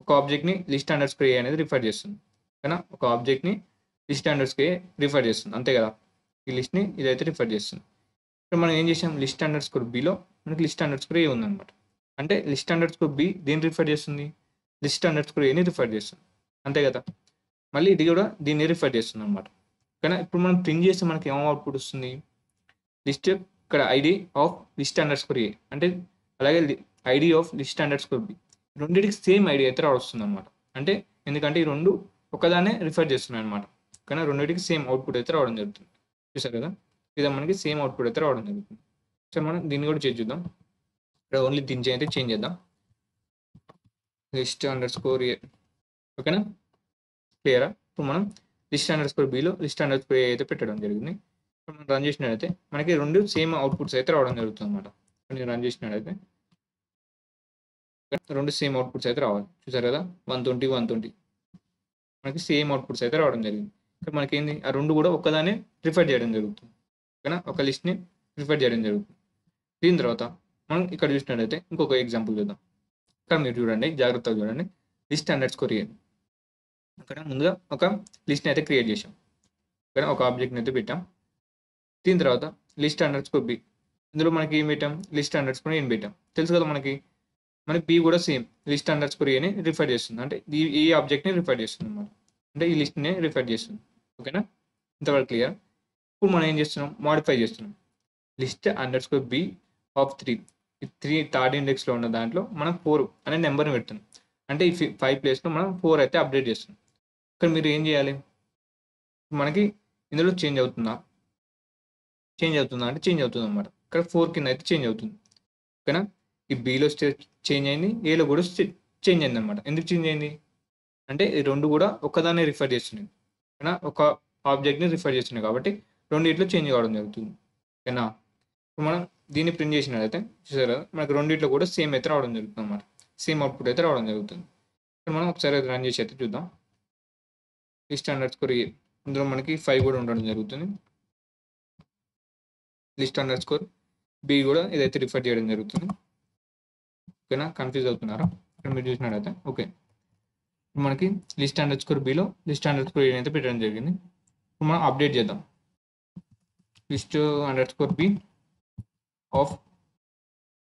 ఒక ఆబ్జెక్ట్ని లిస్ట్ అండర్ స్కోర్ ఏ అనేది రిఫర్ చేస్తుంది. ఓకేనా, ఒక ఆబ్జెక్ట్ని లిస్ట్ అండర్ స్కోర్ ఏ రిఫర్ చేస్తుంది, అంతే కదా. ఈ లిస్ట్ని ఇదైతే రిఫర్ చేస్తుంది. ఇక్కడ మనం ఏం చేసాం, లిస్ట్ అండర్ స్కోర్ బిలో మనకి లిస్ట్ అండర్ స్కోర్ ఏ ఉందన్నమాట. అంటే లిస్ట్ అండర్ స్కోర్ బి దేన్ని రిఫర్ చేస్తుంది, లిస్ట్ అండర్ స్కోర్ ఏని రిఫర్ చేస్తుంది, అంతే కదా. మళ్ళీ ఇది కూడా దీన్ని రిఫర్ చేస్తుంది అనమాట. కానీ ఇప్పుడు మనం ప్రింట్ చేస్తే మనకి ఏం అవుట్పుట్ వస్తుంది, లిస్ట్ ఇక్కడ ID of list under score A అంటే అలాగే ID of list under score B, రెండింటికి సేమ్ ఐడి అయితే వస్తుంది అనమాట. అంటే ఎందుకంటే ఈ రెండు ఒకదానే రిఫర్ చేస్తున్నాయి అనమాట. కానీ రెండింటికి సేమ్ అవుట్పుట్ అయితే రావడం జరుగుతుంది. చూసారు కదా, ఇది మనకి సేమ్ అవుట్పుట్ అయితే రావడం జరుగుతుంది. సో మనం దీన్ని కూడా చేంజ్ చేద్దాం. ఇక్కడ ఓన్లీ దీన్ని అయితే చేంజ్ చేద్దాం, లిస్ట్ అండర్ స్కోర్ ఏ. ఓకేనా, క్లియరా. ఇప్పుడు మనం లిస్ట్ అండర్ స్కోర్ బిలో లిస్ట్ అండర్ స్కోర్ ఏ అయితే పెట్టడం జరిగింది. ఇప్పుడు మనం రన్ చేసినట్టయితే మనకి రెండు సేమ్ అవుట్పుట్స్ అయితే రావడం జరుగుతుంది అనమాట. నేను రన్ చేసినట్టయితే రెండు సేమ్ అవుట్పుట్స్ అయితే రావాలి. చూసారు కదా, 120 120 మనకి సేమ్ అవుట్పుట్స్ అయితే రావడం జరిగింది. ఇక్కడ మనకి ఏంది, ఆ రెండు కూడా ఒక్కదాన్ని రిఫర్ చేయడం జరుగుతుంది. ఓకేనా, ఒక లిస్ట్ని రిఫర్ చేయడం జరుగుతుంది. దీని తర్వాత మనం ఇక్కడ చూసినట్టయితే ఇంకొక ఎగ్జాంపుల్ చూద్దాం. ఇక్కడ మీరు చూడండి, జాగ్రత్తగా చూడండి, లిస్ట్ అండర్ స్కోర్ ఏ. ఇక్కడ ముందుగా ఒక లిస్ట్ని అయితే క్రియేట్ చేసాం. ఇక్కడ ఒక ఆబ్జెక్ట్ని అయితే పెట్టాం. దీని తర్వాత లిస్ట్ అండర్ స్కోర్ బి, ఇందులో మనకి ఏం పెట్టాం, లిస్ట్ అండర్ స్కోర్ ఏం పెట్టాం, తెలుసు కదా మనకి బి కూడా సేమ్ లిస్ట్ అండర్ స్కోర్ ఏని రిఫర్ చేస్తుంది. అంటే ఈ ఆబ్జెక్ట్ని రిఫర్ చేస్తుంది అనమాట. అంటే ఈ లిస్ట్ని రిఫర్ చేస్తుంది. ఓకేనా, ఇంతవరకు క్లియర్. ఇప్పుడు మనం ఏం చేస్తున్నాం, మాడిఫై చేస్తున్నాం. List under score B of 3, ఈ 3 థర్డ్ ఇండెక్స్లో ఉన్న దాంట్లో మనం 4 అనే నెంబర్ని పెడుతున్నాం. అంటే ఈ 5 ప్లేస్లో మనం 4 అయితే అప్డేట్ చేస్తున్నాం. ఇక్కడ మీరు ఏం చేయాలి, మనకి ఇందులో చేంజ్ అవుతుందా అంటే చేంజ్ అవుతుంది అనమాట. ఇక్కడ 4 కింద అయితే చేంజ్ అవుతుంది. ఓకేనా, ఈ బిలో చేంజ్ అయింది, ఏలో కూడా చేంజ్ అయింది అనమాట. ఎందుకు చేంజ్ అయింది అంటే ఈ రెండు కూడా ఒకదాన్ని రిఫర్ చేస్తున్నాయి. ఓకేనా, ఒక ఆబ్జెక్ట్ని రిఫర్ చేస్తున్నాయి కాబట్టి రెండిట్లో చేంజ్ కావడం జరుగుతుంది. ఓకేనా, ఇప్పుడు మనం దీన్ని ప్రింట్ చేసినట్లయితే చూసారా, మనకి రెండిట్లో కూడా సేమ్ అయితే రావడం జరుగుతుంది అనమాట. సేమ్ అవుట్పుట్ అయితే రావడం జరుగుతుంది. ఇప్పుడు మనం ఒకసారి రన్ చేసి అయితే చూద్దాం. లిస్ట్ అండర్ స్కోర్ ఏ, ఇందులో మనకి 5 కూడా ఉండడం జరుగుతుంది. లిస్ట్ అండర్ స్కోర్ బి కూడా ఇదైతే రిఫర్ చేయడం జరుగుతుంది. ఓకేనా, కన్ఫ్యూజ్ అవుతున్నారా, ఇక్కడ మీరు చూసినట్టయితే ఓకే. మనకి లిస్ట్ అండర్ స్కోర్ బిలో లిస్ట్ అండర్ స్కోర్ ఏ అయితే పెట్టడం జరిగింది. ఇప్పుడు మనం అప్డేట్ చేద్దాం. List under score B of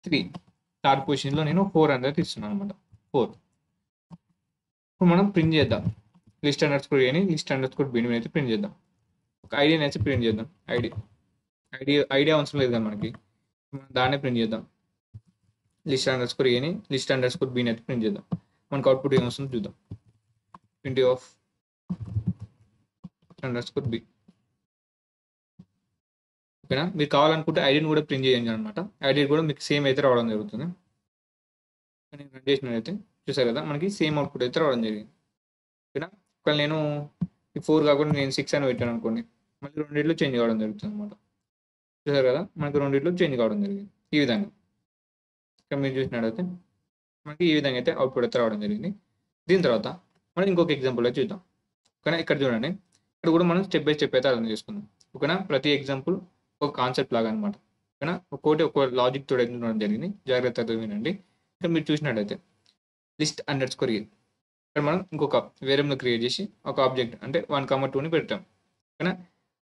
3 third పొజిషన్లో నేను 4 అనేది ఇస్తున్నాను అనమాట. 4 ఇప్పుడు మనం ప్రింట్ చేద్దాం. లిస్ట్ అండర్ స్కోర్ ఏని లిస్ట్ అండర్ స్కోర్ బీని అయితే ప్రింట్ చేద్దాం. ఒక ఐడియాని అయితే ప్రింట్ చేద్దాం. ఐడియా అవసరం లేదు కదా మనకి, మనం దాన్నే ప్రింట్ చేద్దాం. లిస్ట్ అండర్ స్కోర్ ఏని లిస్ట్ అండర్ స్కోర్ బీని అయితే ప్రింట్ చేద్దాం. మనకు అవుట్పుట్ ఏమొస్తుందో చూద్దాం. ప్రింట్ ఆఫ్ అండర్ స్కోర్ బి. ఓకేనా, మీరు కావాలనుకుంటే ఐడిని కూడా ప్రింట్ చేయండి అనమాట. ఐడి కూడా మీకు సేమ్ అయితే రావడం జరుగుతుంది. నేను రన్ చేసినట్లయితే చూసారు కదా, మనకి సేమ్ అవుట్పుట్ అయితే రావడం జరిగింది. ఓకేనా, ఒకవేళ నేను ఈ 4 కాకుండా నేను 6 అని పెట్టాను అనుకోండి, మళ్ళీ రెండిట్లో చేంజ్ కావడం జరుగుతుంది అనమాట. చూసారు కదా, మనకి రెండిట్లో చేంజ్ కావడం జరిగింది. ఈ విధంగా ఇక్కడ మీరు చూసినట్లయితే మనకి ఈ విధంగా అయితే అవుట్పుట్ అయితే రావడం జరిగింది. దీని తర్వాత మనం ఇంకొక ఎగ్జాంపుల్ అయితే చూద్దాం. ఓకేనా, ఇక్కడ చూడండి, ఇక్కడ కూడా మనం స్టెప్ బై స్టెప్ అయితే అర్థం చేసుకుందాం. ఓకేనా, ప్రతి ఎగ్జాంపుల్ ఒక కాన్సెప్ట్ లాగా అనమాట. ఓకేనా, ఒక్కోటి ఒక లాజిక్ తోడు ఉండడం జరిగింది. జాగ్రత్తగా వినండి. ఇక్కడ మీరు చూసినట్లయితే లిస్ట్ అండర్ స్కోర్ ఏ, ఇక్కడ మనం ఇంకొక వేరియబుల్ క్రియేట్ చేసి ఒక ఆబ్జెక్ట్ అంటే 1,2ని పెట్టాం. ఓకేనా,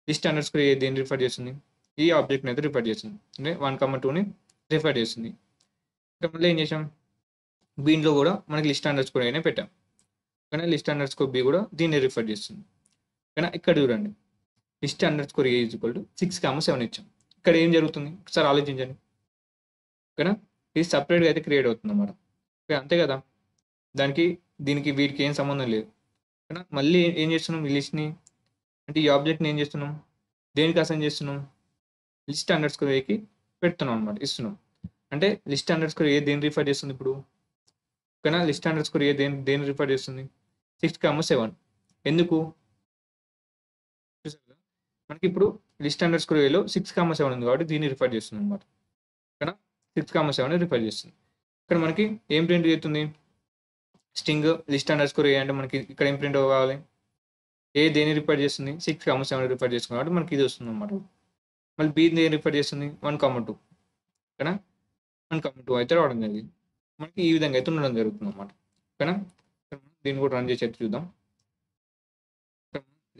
లిస్ట్ అండర్ స్కోర్ ఏ దేన్ని రిఫర్ చేస్తుంది? ఈ ఆబ్జెక్ట్ని అయితే రిఫర్ చేస్తుంది. అంటే 1,2ని రిఫర్ చేస్తుంది. ఇక్కడ మళ్ళీ ఏం చేసాం, బీన్లో కూడా మనకి లిస్ట్ అండర్ స్కోర్ ఏనే పెట్టాం. కానీ లిస్ట్ అండర్ స్కోర్ బి కూడా దీన్ని రిఫర్ చేస్తుంది. కానీ ఇక్కడ చూడండి, list under score A is equal to 6,7 ఇచ్చాం. ఇక్కడ ఏం జరుగుతుంది ఒకసారి ఆలోచించండి. ఓకేనా, ఇది సపరేట్గా అయితే క్రియేట్ అవుతుంది అన్నమాట. ఓకే, అంతే కదా, దీనికి వీటికి ఏం సంబంధం లేదు. ఓకేనా, మళ్ళీ ఏం చేస్తున్నాం, ఈ లిస్ట్ని అంటే ఈ ఆబ్జెక్ట్ని ఏం చేస్తున్నాం, దేనికి అసైన్ చేస్తున్నాం, లిస్ట్ అండర్ స్కోర్ ఏకి పెడుతున్నాం అనమాట, ఇస్తున్నాం. అంటే లిస్ట్ అండర్ స్కోర్ ఏ దేన్ని రిఫర్ చేస్తుంది ఇప్పుడు? ఓకేనా, లిస్ట్ అండర్ స్కోర్ ఏ దేన్ని రిఫర్ చేస్తుంది? 6,7. ఎందుకు? చూసారు కదా, మనకి ఇప్పుడు లిస్ట్ అండర్ స్కోర్ ఏలో 6,7 ఉంది కాబట్టి దీన్ని రిఫర్ చేస్తుంది అనమాట. ఓకేనా, 6,7 రిఫర్ చేస్తుంది. ఇక్కడ మనకి ఏం ప్రింట్ చేస్తుంది, string list under score A అంటే మనకి ఇక్కడ ఏం ప్రింట్ కావాలి, ఏ దేన్ని రిఫర్ చేస్తుంది, 6,7 రిఫర్ చేస్తుంది కాబట్టి మనకి ఇది వస్తుంది అనమాట. మళ్ళీ బి దేన్ని రిఫర్ చేస్తుంది, 1,2. ఓకేనా, 1,2 అయితే రావడం జరిగింది. మనకి ఈ విధంగా అయితే ఉండడం జరుగుతుంది అనమాట. ఓకేనా, దీన్ని కూడా రన్ చేసి అయితే చూద్దాం.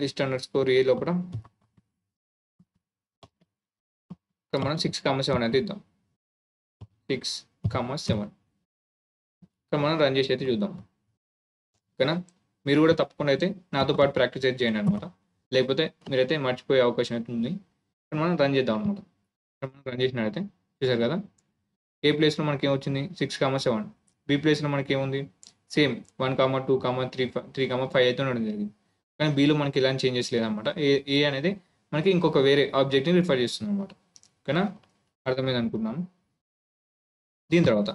లిస్ట్ అండర్ స్కోర్ ఏ లోపల ఇక్కడ మనం 6,7 అయితే ఇద్దాం. 6,7 ఇక్కడ మనం రన్ చేసి అయితే చూద్దాం. ఓకేనా, మీరు కూడా తప్పకుండా అయితే నాతో పాటు ప్రాక్టీస్ అయితే చేయండి అనమాట, లేకపోతే మీరైతే మర్చిపోయే అవకాశం అయితే ఉంది. ఇక్కడ మనం రన్ చేద్దాం అనమాట. ఇక్కడ మనం రన్ చేసినట్టయితే చూసారు కదా, ఏ ప్లేస్లో మనకి ఏమొచ్చింది, 6,7. బి ప్లేస్లో మనకి ఏముంది, సేమ్ 1,2, 3,5 అయితే ఉండడం జరిగింది. కానీ బీలో మనకి ఇలాంటి చేంజెస్ లేదనమాట. ఏ అనేది మనకి ఇంకొక వేరే ఆబ్జెక్ట్ని రిఫర్ చేస్తుంది అనమాట. ఓకేనా, అర్థమైంది అనుకున్నాను. దీని తర్వాత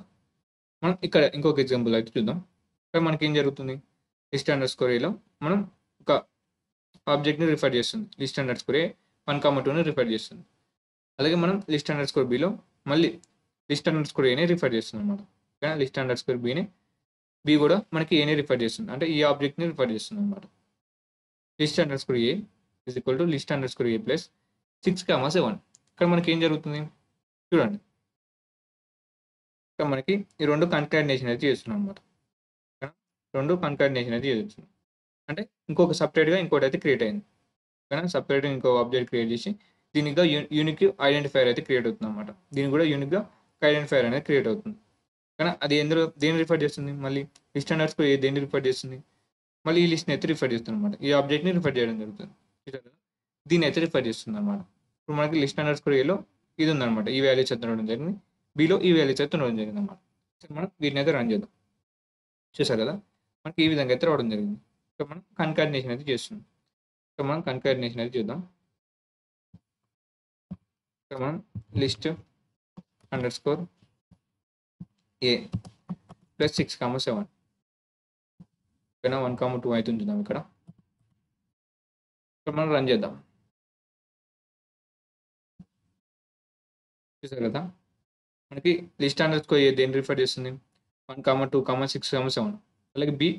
మనం ఇక్కడ ఇంకొక ఎగ్జాంపుల్ అయితే చూద్దాం. ఇక్కడ మనకి ఏం జరుగుతుంది, లిస్ట్ అండర్ స్కోర్ ఏలో మనం ఒక ఆబ్జెక్ట్ని రిఫర్ చేస్తుంది. లిస్ట్ అండర్ స్కోర్ ఏ 1,2ని రిఫర్ చేస్తుంది. అలాగే మనం లిస్ట్ అండర్ స్కోర్ బిలో మళ్ళీ లిస్ట్ అండర్ స్కోర్ ఏనే రిఫర్ చేస్తుంది అనమాట. ఓకేనా, లిస్ట్ అండర్ స్కోర్ బి కూడా మనకి ఏనే రిఫర్ చేస్తుంది, అంటే ఈ ఆబ్జెక్ట్ని రిఫర్ చేస్తుంది అనమాట. List under score A is equal to list under score A plus 6,7. ఇక్కడ మనకి ఏం జరుగుతుంది చూడండి, ఇక్కడ మనకి ఈ రెండు కన్కాటినేషన్ అయితే చేస్తున్నాం అనమాట. రెండు కన్కాటినేషన్ అయితే చేస్తున్నాం అంటే ఇంకొక సపరేట్గా ఇంకోటి అయితే క్రియేట్ అయింది. ఓకేనా, సపరేట్గా ఇంకో ఆబ్జెక్ట్ క్రియేట్ చేసి దీనిగా యూనిక్ ఐడెంటిఫైర్ అయితే క్రియేట్ అవుతుంది అనమాట. దీనికి కూడా యూనిక్గా ఐడెంటిఫైర్ అనేది క్రియేట్ అవుతుంది. కానీ అది దేన్ని రిఫర్ చేస్తుంది, మళ్ళీ లిస్ట్ అండర్ స్కోర్ ఏ దేన్ని రిఫర్ చేస్తుంది, మళ్ళీ ఈ లిస్ట్ని అయితే రిఫర్ చేస్తుంది అనమాట. ఈ ఆబ్జెక్ట్ని రిఫర్ చేయడం జరుగుతుంది. దీన్ని అయితే రిఫర్ చేస్తుంది అనమాట. ఇప్పుడు మనకి లిస్ట్ అండర్ స్కోర్ ఏలో ఇది ఉందన్నమాట, ఈ వాల్యూస్ అయితే ఉండడం జరిగింది. బీలో ఈ వాల్యూస్ అయితే ఉండడం జరిగింది అనమాట. మనం వీటిని అయితే రన్ చేద్దాం. చూసారు కదా, మనకి ఈ విధంగా అయితే రావడం జరిగింది. ఇక్కడ మనం కన్కాటినేషన్ అయితే చేస్తున్నాం. ఇక్కడ మనం కన్కాటినేషన్ అయితే చేద్దాం. ఇక్కడ మనం లిస్ట్ అండర్ స్కోర్ ఏ ప్లస్ 6,7 ఓకేనా, 1,2 అయితే ఉంచుదాం. ఇక్కడ మనం రన్ చేద్దాం. చూసారు కదా, మనకి లిస్ట్ అండర్ స్కోర్ ఏ దేన్ని రిఫర్ చేస్తుంది, 1,2, 6,7. అలాగే బి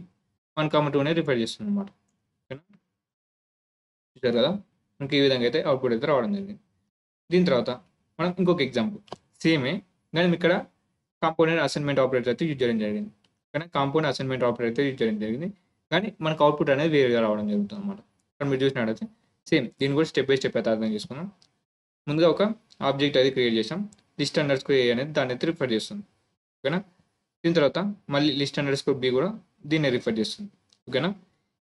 1,2నే రిఫర్ చేస్తుంది అనమాట. ఓకేనా, చూసారు కదా, మనకి ఈ విధంగా అయితే అవుట్పుట్ అయితే రావడం జరిగింది. దీని తర్వాత మనం ఇంకొక ఎగ్జాంపుల్ సేమే, కానీ ఇక్కడ కాంపోనెంట్ అసైన్మెంట్ ఆపరేటర్ అయితే యూజ్ చేయడం జరిగింది. కానీ కాంపోనెంట్ అసైన్మెంట్ ఆపరేటర్ అయితే యూజ్ చేయడం జరిగింది, కానీ మనకు అవుట్పుట్ అనేది వేరేగా రావడం జరుగుతుంది అనమాట. ఇక్కడ మీరు చూసినట్టయితే సేమ్ దీన్ని కూడా స్టెప్ బై స్టెప్ అయితే అర్థం చేసుకున్నాం. ముందుగా ఒక ఆబ్జెక్ట్ అయితే క్రియేట్ చేసాం, లిస్ట్ అండర్ స్కోర్ ఏ అనేది దాన్ని అయితే రిఫర్ చేస్తుంది. ఓకేనా, దీని తర్వాత మళ్ళీ లిస్ట్ అండర్ స్కోర్ బి కూడా దీన్ని రిఫర్ చేస్తుంది. ఓకేనా,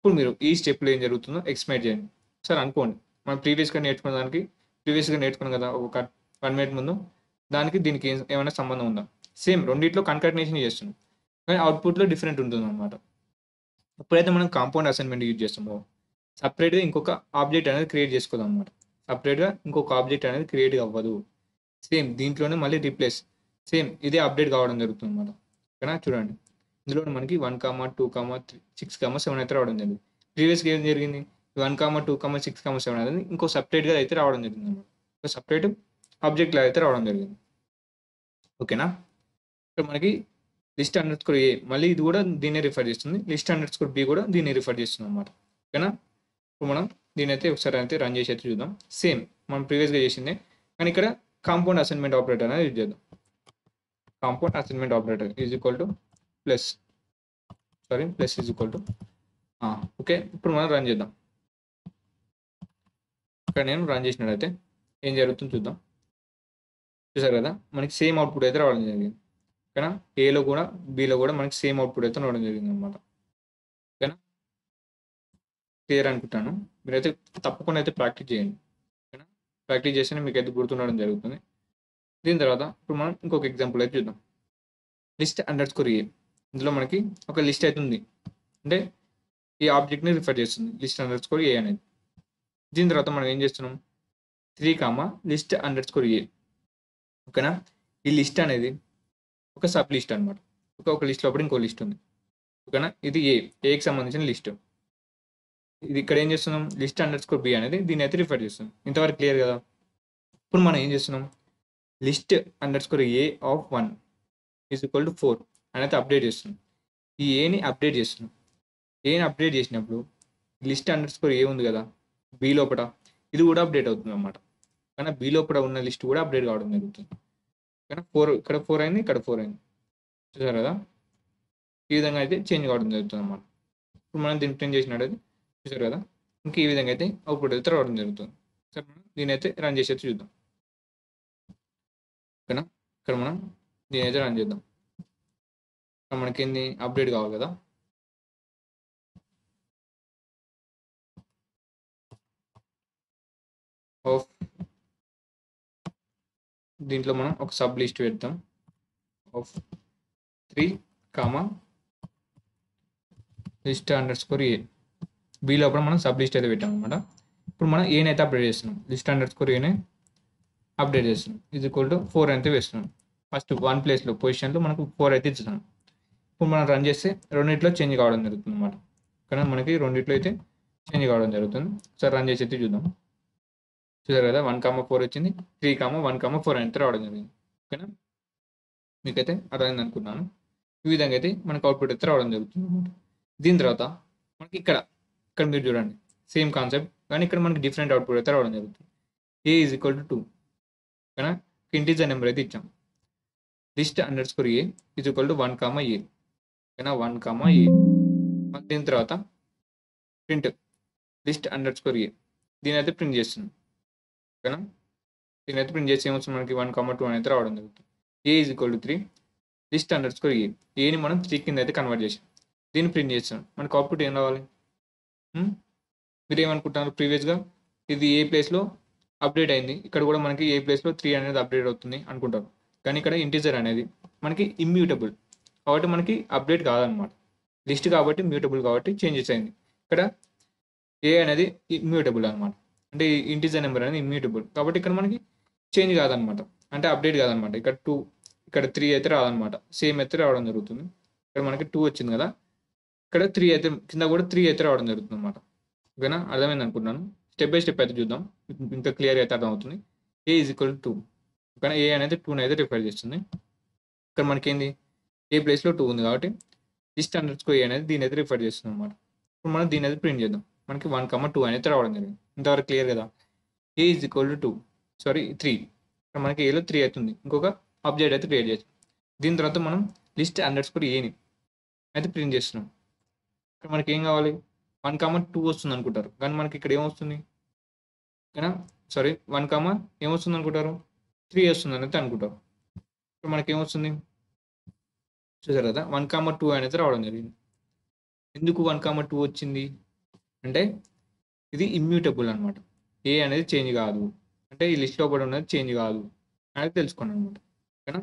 ఇప్పుడు మీరు ఈ స్టెప్లో ఏం జరుగుతుందో ఎక్స్ప్లెయిన్ చేయండి. సార్ అనుకోండి మనం ప్రీవియస్గా నేర్చుకున్నాం కదా ఒక 1 మినిట్ ముందు, దానికి దీనికి ఏమైనా సంబంధం ఉందా? సేమ్ రెండిట్లో కన్కాటినేషన్ చేస్తున్నాం, కానీ అవుట్పుట్లో డిఫరెంట్ ఉంటుంది అనమాట. ఎప్పుడైతే మనం కాంపౌండ్ అసైన్మెంట్ యూజ్ చేస్తామో సపరేట్గా ఇంకొక ఆబ్జెక్ట్ అనేది క్రియేట్ చేసుకోదాం అనమాట. సపరేట్గా ఇంకొక ఆబ్జెక్ట్ అనేది క్రియేట్ అవ్వదు. సేమ్ దీంట్లోనే మళ్ళీ రీప్లేస్ సేమ్ ఇదే అప్డేట్ కావడం జరుగుతుంది అనమాట. ఓకేనా? చూడండి, ఇందులో మనకి 1, 2, 3, 6, 7 అయితే రావడం జరిగింది. ప్రీవియస్గా ఏం జరిగింది? 1, 2, 6, 7 అనేది ఇంకో సపరేట్గా అయితే రావడం జరిగింది అనమాట. ఒక సపరేట్ ఆబ్జెక్ట్ లాగా అయితే రావడం జరిగింది. ఓకేనా? ఇక్కడ మనకి లిస్ట్ అండర్ స్కోర్ ఏ మళ్ళీ ఇది కూడా దీన్ని రిఫర్ చేస్తుంది, లిస్ట్ అండర్ స్కోర్ బి కూడా దీన్ని రిఫర్ చేస్తుంది అనమాట. ఓకేనా? ఇప్పుడు మనం దీని అయితే ఒకసారి అయితే రన్ చేసి అయితే చూద్దాం. సేమ్ మనం ప్రీవియస్గా చేసిందే, కానీ ఇక్కడ కాంపౌండ్ అసైన్మెంట్ ఆపరేటర్ అనేది యూజ్ చేద్దాం. Compound assignment operator is equal to plus is equal to okay. ఇప్పుడు మనం రన్ చేద్దాం. ఇక్కడ నేను రన్ చేసినట్టయితే ఏం జరుగుతుందో చూద్దాం. చూసారు కదా, మనకి సేమ్ అవుట్పుట్ అయితే రావడం జరిగింది. ఓకేనా? ఏలో కూడా బిలో కూడా మనకి సేమ్ అవుట్పుట్ అయితే రావడం జరిగింది అనమాట. ఓకేనా? క్లియర్ అనుకుంటాను. మీరైతే తప్పకుండా అయితే ప్రాక్టీస్ చేయండి. ఓకేనా? ప్రాక్టీస్ చేస్తేనే మీకు అయితే గుర్తుండడం జరుగుతుంది. దీని తర్వాత ఇప్పుడు మనం ఇంకొక ఎగ్జాంపుల్ అయితే చూద్దాం. లిస్ట్ అండర్ స్కోర్ ఏ, ఇందులో మనకి ఒక లిస్ట్ అయితే ఉంది, అంటే ఈ ఆబ్జెక్ట్ని రిఫర్ చేస్తుంది లిస్ట్ అండర్ స్కోర్ ఏ అనేది. దీని తర్వాత మనం ఏం చేస్తున్నాం? 3, లిస్ట్ అండర్ స్కోర్ ఏ. ఓకేనా? ఈ లిస్ట్ అనేది ఒక సబ్ లిస్ట్ అనమాట. ఒక లిస్ట్ లోపల ఇంకో లిస్ట్ ఉంది. ఓకేనా? ఇది ఏకి సంబంధించిన లిస్ట్. ఇది ఇక్కడ ఏం చేస్తున్నాం? లిస్ట్ అండర్ స్కోర్ బి అనేది దీన్ని అయితే రిఫర్ చేస్తున్నాం. ఇంతవరకు క్లియర్ కదా? ఇప్పుడు మనం ఏం చేస్తున్నాం? List under score A of 1 is equal to 4 అనేది అప్డేట్ చేస్తున్నాం. ఈ ఏని అప్డేట్ చేస్తున్నాం. ఏని అప్డేట్ చేసినప్పుడు లిస్ట్ అండర్ స్కోర్ ఏ ఉంది కదా బి లోపల, ఇది కూడా అప్డేట్ అవుతుంది అనమాట. కానీ బి లోపల ఉన్న లిస్ట్ కూడా అప్డేట్ కావడం జరుగుతుంది. కానీ 4 ఇక్కడ 4 అయింది, ఇక్కడ 4 అయింది. చూసారు కదా? ఈ విధంగా అయితే చేంజ్ కావడం జరుగుతుంది అనమాట. ఇప్పుడు మనం దీన్ని ప్రింట్ చేసినట్టయితే చూసారు కదా, ఇంకా ఈ విధంగా అయితే అవుట్పుట్ అయితే రావడం జరుగుతుంది. సరే, మనం దీని అయితే రన్ చేసి అయితే చూద్దాం. ఓకేనా? ఇక్కడ మనం దీని అయితే రన్ చేద్దాం. మనకి ఏంది అప్డేట్ కావాలి కదా. ఆఫ్ దీంట్లో మనం ఒక సబ్ లిస్ట్ పెడతాం ఆఫ్ 3, లిస్ట్ అండర్ స్కోర్ ఏ. బి లోపల మనం సబ్ లిస్ట్ అయితే పెట్టాం అనమాట. ఇప్పుడు మనం ఏనైతే అప్డేట్ చేస్తున్నాం, లిస్ట్ అండర్ స్కోర్ ఏనే అప్డేట్ చేస్తున్నాం. ఇది ఈక్వల్ టు 4 అయితే వేస్తున్నాం. ఫస్ట్ 1 ప్లేస్లో పొజిషన్లో మనకు 4 అయితే ఇస్తున్నాం. ఇప్పుడు మనం రన్ చేస్తే రెండిట్లో చేంజ్ కావడం జరుగుతుంది అనమాట. కానీ మనకి రెండిట్లో అయితే చేంజ్ కావడం జరుగుతుంది. సార్ రన్ చేసి అయితే చూద్దాం. చూసారు కదా, 1, 4 వచ్చింది, 3, 1, 4 అయితే రావడం జరిగింది. ఓకేనా? మీకైతే అర్థమైంది అనుకున్నాను. ఈ విధంగా అయితే మనకు అవుట్పుట్ అయితే రావడం జరుగుతుంది అనమాట. దీని తర్వాత మనకి ఇక్కడ మీరు చూడండి, సేమ్ కాన్సెప్ట్, కానీ ఇక్కడ మనకి డిఫరెంట్ అవుట్పుట్ అయితే రావడం జరుగుతుంది. A is equal to 2. ఓకేనా? ఇంటీజర్ నెంబర్ అయితే ఇచ్చాం. List under score A is equal to 1, ఏ. ఓకేనా? 1, ఏ. దీని తర్వాత ప్రింట్ లిస్ట్ అండర్ స్కోర్ ఏ, దీని అయితే ప్రింట్ చేస్తున్నాం. ఓకేనా? దీని అయితే ప్రింట్ చేసి ఏమొస్తుంది మనకి 1, 2 అని అయితే రావడం జరుగుతుంది. A is equal to 3, list under score A. ఏని మనం 3 కింద అయితే కన్వర్ట్ చేసాం. దీన్ని ప్రింట్ చేస్తున్నాం. మనకు అవుట్పుట్ ఏం రావాలి? మీరు ఏమనుకుంటున్నారు? ప్రీవియస్గా ఇది ఏ ప్లేస్లో అప్డేట్ అయింది, ఇక్కడ కూడా మనకి ఏ ప్లేస్లో 3 అనేది అప్డేట్ అవుతుంది అనుకుంటారు. కానీ ఇక్కడ ఇంటీజర్ అనేది మనకి ఇమ్యూటబుల్ కాబట్టి మనకి అప్డేట్ కాదనమాట. లిస్ట్ కాబట్టి మ్యూటబుల్ కాబట్టి చేంజెస్ అయింది. ఇక్కడ ఏ అనేది ఇమ్యూటబుల్ అనమాట, అంటే ఇంటీజర్ నెంబర్ అనేది ఇమ్యూటబుల్ కాబట్టి ఇక్కడ మనకి చేంజ్ కాదనమాట, అంటే అప్డేట్ కాదనమాట. ఇక్కడ 2, ఇక్కడ 3 అయితే రాదనమాట, సేమ్ అయితే రావడం జరుగుతుంది. ఇక్కడ మనకి 2 వచ్చింది కదా, ఇక్కడ 3 అయితే కింద కూడా 3 అయితే రావడం జరుగుతుంది అనమాట. ఓకేనా? అర్థమైంది అనుకుంటున్నాను. స్టెప్ బై స్టెప్ అయితే చూద్దాం, ఇంకా క్లియర్గా అయితే అర్థమవుతుంది. ఏ ఈజ్ ఈక్వల్ టు 2. ఓకేనా? ఏ అనేది 2 అయితే రిఫర్ చేస్తుంది. ఇక్కడ మనకి ఏంది ఏ ప్లేస్లో 2 ఉంది కాబట్టి లిస్ట్ అండర్ స్కోర్ ఏ అనేది దీని అయితే రిఫర్ చేస్తుంది అనమాట. ఇప్పుడు మనం దీని అయితే ప్రింట్ చేద్దాం. మనకి 1, 2 అనేది రావడం జరిగింది. ఇంతవరకు క్లియర్ కదా? ఏ ఈజ్ ఈక్వల్ టు 3. ఇక్కడ మనకి ఏలో 3 అవుతుంది, ఇంకొక ఆబ్జెక్ట్ అయితే క్రియేట్ చేస్తాం. దీని తర్వాత మనం లిస్ట్ అండర్ స్కోర్ ఏని అయితే ప్రింట్ చేస్తున్నాం. ఇక్కడ మనకి ఏం కావాలి? 1, 2 వస్తుంది అనుకుంటారు, కానీ మనకి ఇక్కడ ఏమొస్తుంది? ఓకేనా? 1, ఏమొస్తుంది అనుకుంటారు? 3 వస్తుంది అనేది అనుకుంటారు. ఇప్పుడు మనకి ఏమొస్తుంది? చూసారు కదా, 1, 2 అనేది రావడం జరిగింది. ఎందుకు 1, 2 వచ్చింది? అంటే ఇది ఇమ్యూటబుల్ అనమాట. ఏ అనేది చేంజ్ కాదు. అంటే ఈ లిస్ట్లో కూడా ఉన్నది చేంజ్ కాదు అనేది తెలుసుకోండి అనమాట. ఓకేనా?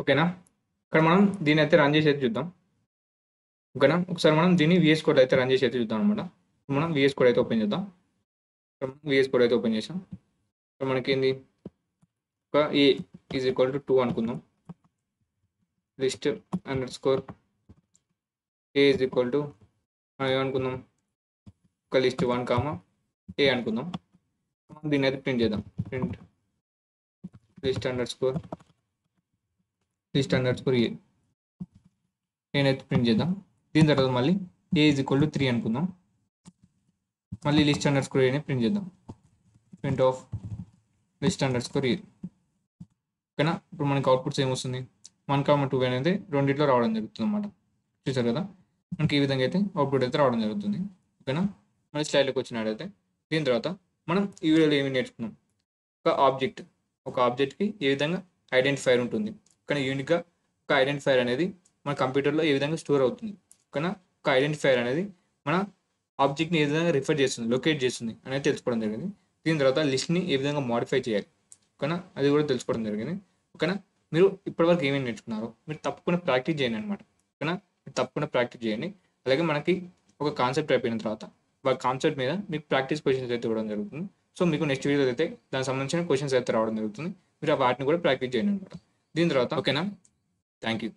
ఓకేనా? ఇక్కడ మనం దీన్ని అయితే రన్ చేసి అయితే చూద్దాం. ఓకేనా? ఒకసారి మనం దీన్ని VS కోడ్ అయితే రన్ చేసి అయితే చూద్దాం అనమాట. మనం VS కోడ్ అయితే ఓపెన్ చేద్దాం. VS కోడ్ అయితే ఓపెన్ చేసాం. ఇక్కడ మనకేంది ఒక A ఈజ్ ఈక్వల్ టు 2 అనుకుందాం. List under score A is equal to మనం ఏమనుకుందాం, ఒక లిస్ట్ 1 A అనుకుందాం. మనం దీన్ని అయితే ప్రింట్ చేద్దాం. Print list under score A నేనైతే ప్రింట్ చేద్దాం. దీని తర్వాత మళ్ళీ A ఈజ్ ఈక్వల్ టు 3 అనుకుందాం. మళ్ళీ లిస్ట్ అండర్ స్కోర్ Aని ప్రింట్ చేద్దాం. Print of list under score A. ఓకేనా? ఇప్పుడు మనకి అవుట్పుట్స్ ఏమొస్తుంది, 1, 2 అనేది రెండిట్లో రావడం జరుగుతుంది అన్నమాట. చూసారు కదా, మనకి ఈ విధంగా అయితే అవుట్పుట్ అయితే రావడం జరుగుతుంది. ఓకేనా? మన స్లైడ్లోకి వచ్చినట్టయితే దీని తర్వాత మనం ఈ వీడియోలో ఏమి నేర్చుకున్నాం, ఒక ఆబ్జెక్ట్కి ఏ విధంగా ఐడెంటిఫైర్ ఉంటుంది. కానీ యూనిక్గా ఒక ఐడెంటిఫైర్ అనేది మన కంప్యూటర్లో ఏ విధంగా స్టోర్ అవుతుంది. ఓకేనా? ఒక ఐడెంటిఫైర్ అనేది మన ఆబ్జెక్ట్ని ఏ విధంగా రిఫర్ చేస్తుంది, లొకేట్ చేస్తుంది అనేది తెలుసుకోవడం జరిగింది. దీని తర్వాత లిస్ట్ని ఏ విధంగా మోడిఫై చేయాలి, ఓకేనా, అది కూడా తెలుసుకోవడం జరిగింది. ఓకేనా? మీరు ఇప్పటివరకు ఏమేమి నేర్చుకున్నారో మీరు తప్పకుండా ప్రాక్టీస్ చేయండి అనమాట. ఓకేనా? మీరు తప్పకుండా ప్రాక్టీస్ చేయండి. అలాగే మనకి ఒక కాన్సెప్ట్ అయిపోయిన తర్వాత ఆ కాన్సెప్ట్ మీద మీకు ప్రాక్టీస్ క్వశ్చన్స్ అయితే ఇవ్వడం జరుగుతుంది. సో మీకు నెక్స్ట్ వీడియో అయితే దానికి సంబంధించిన క్వశ్చన్స్ అయితే రావడం జరుగుతుంది. మీరు వాటిని కూడా ప్రాక్టీస్ చేయండి అనమాట. దీని తర్వాత ఓకేనా? Thank you.